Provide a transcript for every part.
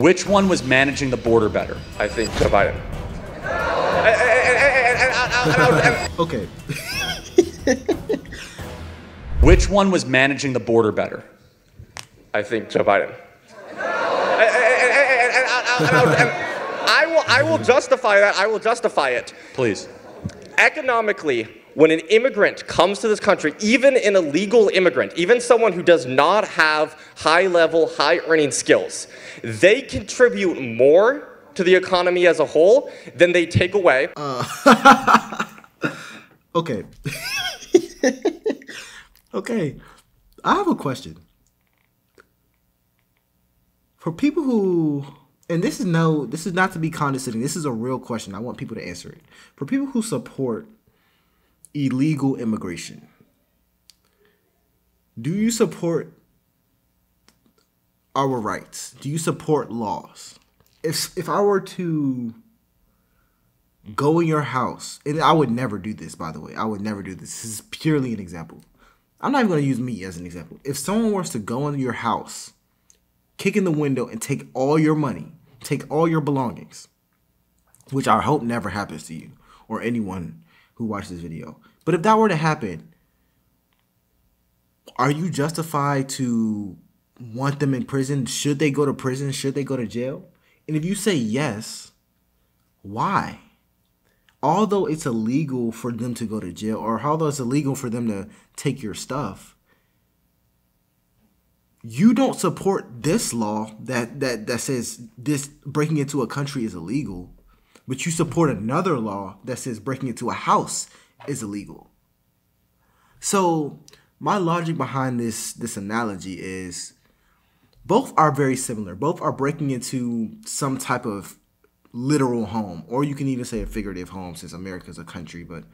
Which one was managing the border better? I think Joe Biden. Okay. Which one was managing the border better? I think Joe Biden. I will justify that. I will justify it. Please. Economically, when an immigrant comes to this country, even an illegal immigrant, even someone who does not have high-level, high-earning skills, they contribute more to the economy as a whole than they take away. Okay. Okay. I have a question. For people who, and this is not to be condescending. This is a real question. I want people to answer it. For people who support illegal immigration, do you support our rights? Do you support laws? If I were to go in your house, and I would never do this, by the way. I would never do this. This is purely an example. I'm not even going to use me as an example. If someone was to go into your house, kick in the window, and take all your money, take all your belongings, which I hope never happens to you or anyone who watches this video. But if that were to happen, are you justified to want them in prison? Should they go to prison? Should they go to jail? And if you say yes, why? Although it's illegal for them to go to jail, or although it's illegal for them to take your stuff, you don't support this law that says this breaking into a country is illegal, but you support another law that says breaking into a house is illegal. So my logic behind this analogy is both are very similar. Both are breaking into some type of literal home, or you can even say a figurative home since America's a country, but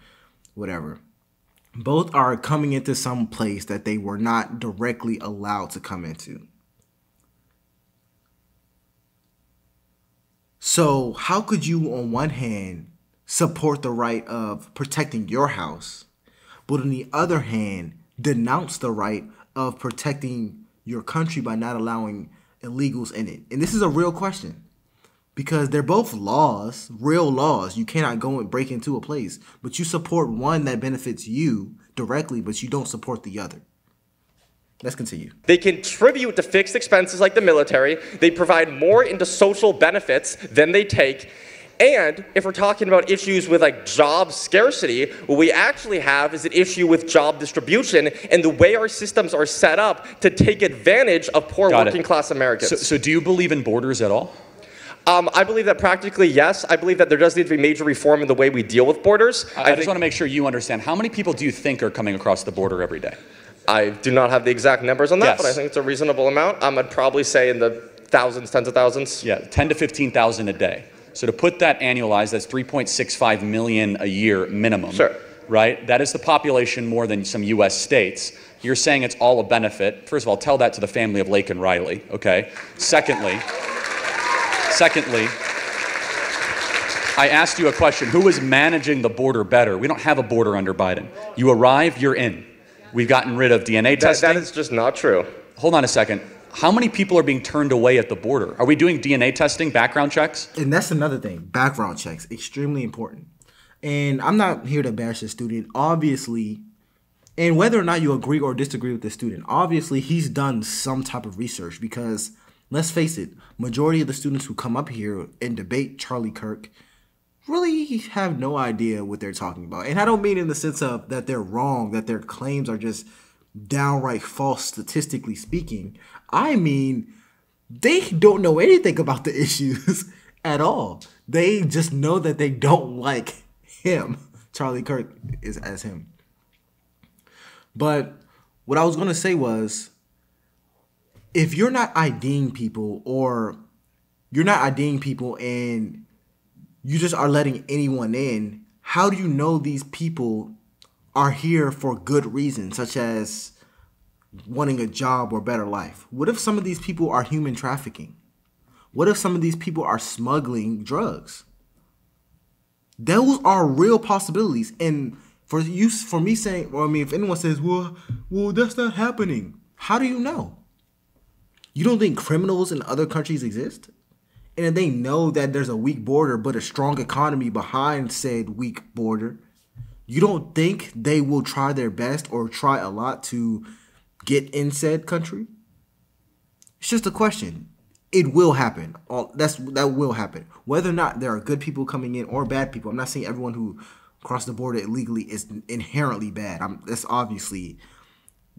whatever. Both are coming into some place that they were not directly allowed to come into. So how could you, on one hand, support the right of protecting your house, but on the other hand, denounce the right of protecting your country by not allowing illegals in it? And this is a real question. Because they're both laws, real laws. You cannot go and break into a place. But you support one that benefits you directly, but you don't support the other. Let's continue. They contribute to fixed expenses like the military. They provide more into social benefits than they take. And if we're talking about issues with like job scarcity, what we actually have is an issue with job distribution and the way our systems are set up to take advantage of poor working class Americans. So do you believe in borders at all? I believe that practically, yes. I believe that there does need to be major reform in the way we deal with borders. I just want to make sure you understand. How many people do you think are coming across the border every day? I do not have the exact numbers on that, but I think it's a reasonable amount. I'd probably say in the thousands, tens of thousands. Yeah, 10 to 15,000 a day. So to put that annualized, that's 3.65 million a year minimum. Sure. Right? That is the population more than some U.S. states. You're saying it's all a benefit. First of all, tell that to the family of Lake and Riley, okay? Secondly, I asked you a question. Who is managing the border better? We don't have a border under Biden. You arrive, you're in. We've gotten rid of DNA testing. That is just not true. Hold on a second. How many people are being turned away at the border? Are we doing DNA testing, background checks? And that's another thing. Background checks, extremely important. And I'm not here to bash the student. Obviously, and whether or not you agree or disagree with the student, obviously he's done some type of research because let's face it, majority of the students who come up here and debate Charlie Kirk really have no idea what they're talking about. And I don't mean in the sense of that they're wrong, that their claims are just downright false statistically speaking. I mean, they don't know anything about the issues at all. They just know that they don't like him. Charlie Kirk is as him. But what I was going to say was, if you're not IDing people, or you're not IDing people and you just are letting anyone in, how do you know these people are here for good reasons, such as wanting a job or better life? What if some of these people are human trafficking? What if some of these people are smuggling drugs? Those are real possibilities. And for me saying, well, I mean, if anyone says, well, that's not happening, how do you know? You don't think criminals in other countries exist? and if they know that there's a weak border but a strong economy behind said weak border, you don't think they will try their best or try a lot to get in said country? It's just a question. It will happen. That will happen. Whether or not there are good people coming in or bad people. I'm not saying everyone who crossed the border illegally is inherently bad.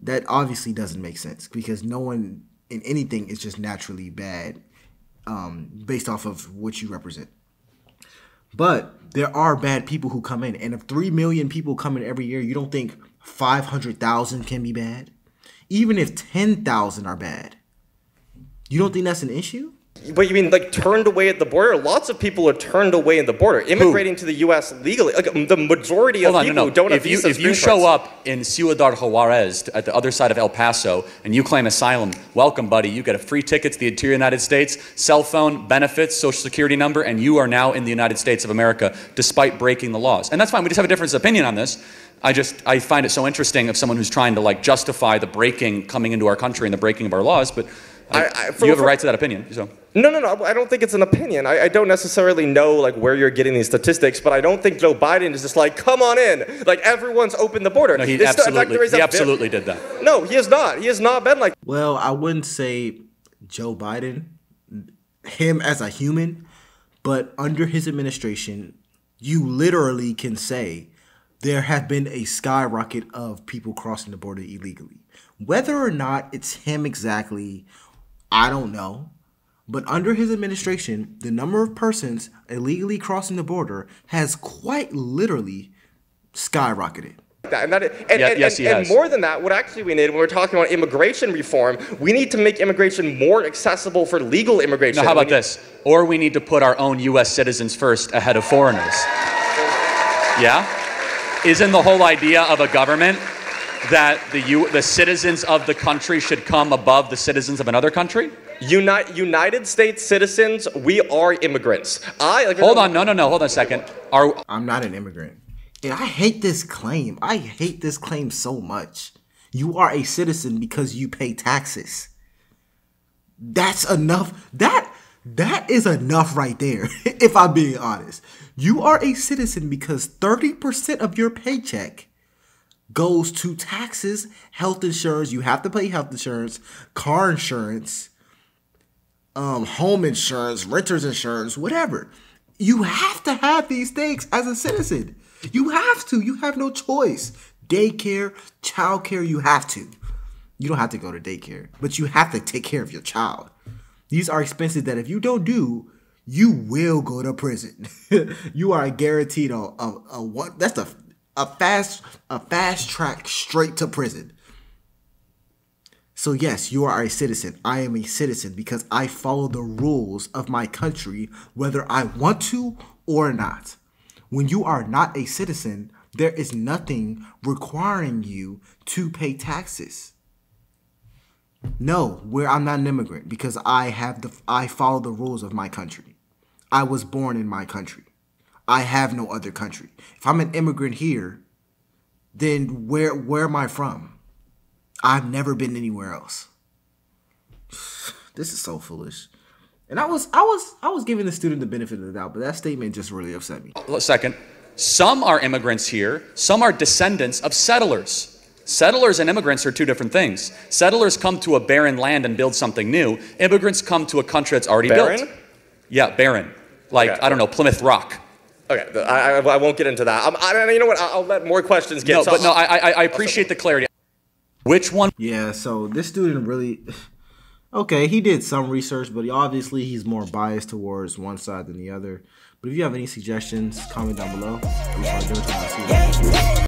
That obviously doesn't make sense, because no one in anything is just naturally bad based off of what you represent. But there are bad people who come in, and if 3 million people come in every year, you don't think 500,000 can be bad? Even if 10,000 are bad, you don't think that's an issue? But you mean like turned away at the border? Lots of people are turned away in the border, immigrating to the U.S. legally. Like the majority of people who don't have visas. If you show up in Ciudad Juarez at the other side of El Paso and you claim asylum, welcome, buddy. You get a free ticket to the interior United States, cell phone, benefits, social security number, and you are now in the United States of America despite breaking the laws. And that's fine. We just have a difference of opinion on this. I find it so interesting of someone who's trying to like justify the breaking coming into our country and the breaking of our laws, but you have a right to that opinion. So. No. I don't think it's an opinion. I don't necessarily know like where you're getting these statistics, but I don't think Joe Biden is just like, come on in. Like everyo's opened the border. No, he absolutely did that. No, he has not. He has not been like. Well, I wouldn't say Joe Biden, him as a human, but under his administration, you literally can say there have been a skyrocket of people crossing the border illegally. Whether or not it's him exactly, I don't know. But under his administration, the number of persons illegally crossing the border has quite literally skyrocketed. And more than that, what actually we need when we're talking about immigration reform, we need to make immigration more accessible for legal immigration. Now, how about this? Or we need to put our own U.S. citizens first ahead of foreigners. Yeah? Isn't the whole idea of a government that the citizens of the country should come above the citizens of another country? United States citizens, we are immigrants. Hold on, no, hold on a second. I'm not an immigrant. And I hate this claim. I hate this claim so much. You are a citizen because you pay taxes. That's enough. That is enough right there, if I'm being honest. You are a citizen because 30% of your paycheck goes to taxes, health insurance. You have to pay health insurance, car insurance, home insurance, renter's insurance, whatever. You have to have these things as a citizen. You have to. You have no choice. Daycare, childcare, you have to. You don't have to go to daycare, but you have to take care of your child. These are expenses that if you don't do, you will go to prison. You are guaranteed a fast track straight to prison. So yes, you are a citizen. I am a citizen because I follow the rules of my country, whether I want to or not. When you are not a citizen, there is nothing requiring you to pay taxes. No, I'm not an immigrant because I follow the rules of my country. I was born in my country. I have no other country. If I'm an immigrant here, then where am I from? I've never been anywhere else. This is so foolish. And I was giving the student the benefit of the doubt, but that statement just really upset me. A second. Some are immigrants here. Some are descendants of settlers. Settlers and immigrants are two different things. Settlers come to a barren land and build something new. Immigrants come to a country that's already built. Yeah, barren. Like, okay. I don't know, Plymouth Rock. Okay, I won't get into that. You know what? I'll let more questions get. I appreciate the clarity. Which one? Yeah, so this student really... Okay, he did some research, but obviously he's more biased towards one side than the other. But if you have any suggestions, comment down below.